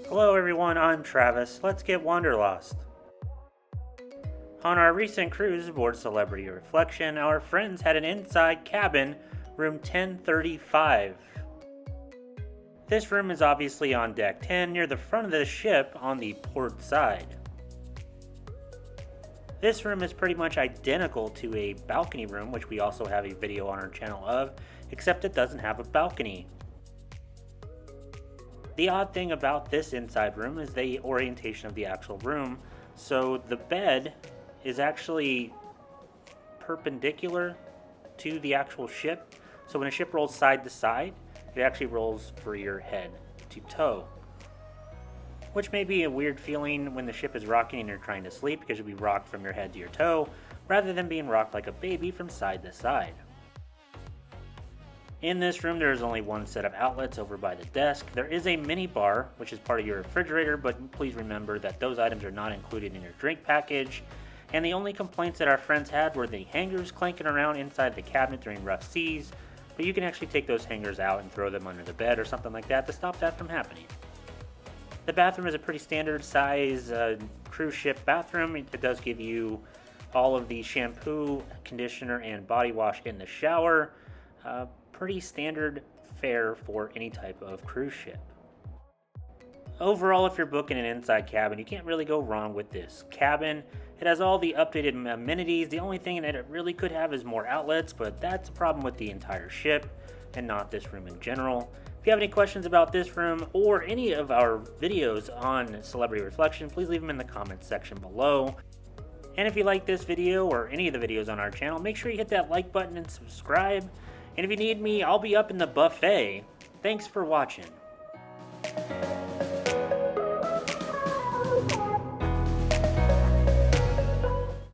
Hello everyone, I'm Travis. Let's get wanderlost. On our recent cruise aboard Celebrity Reflection, our friends had an inside cabin, room 1035. This room is obviously on deck 10 near the front of the ship on the port side. This room is pretty much identical to a balcony room, which we also have a video on our channel of, except it doesn't have a balcony. The odd thing about this inside room is the orientation of the actual room. So the bed is actually perpendicular to the actual ship. So when a ship rolls side to side, it actually rolls for your head to toe. Which may be a weird feeling when the ship is rocking and you're trying to sleep, because you'll be rocked from your head to your toe, rather than being rocked like a baby from side to side. In this room, there is only one set of outlets over by the desk. There is a mini bar, which is part of your refrigerator, but please remember that those items are not included in your drink package. And the only complaints that our friends had were the hangers clanking around inside the cabinet during rough seas, but you can actually take those hangers out and throw them under the bed or something like that to stop that from happening. The bathroom is a pretty standard size cruise ship bathroom. It does give you all of the shampoo, conditioner, and body wash in the shower. Pretty standard fare for any type of cruise ship. Overall, if you're booking an inside cabin, you can't really go wrong with this cabin. It has all the updated amenities. The only thing that it really could have is more outlets, but that's a problem with the entire ship and not this room in general. If you have any questions about this room or any of our videos on Celebrity Reflection, please leave them in the comments section below. And if you like this video or any of the videos on our channel, make sure you hit that like button and subscribe. And if you need me, I'll be up in the buffet. Thanks for watching.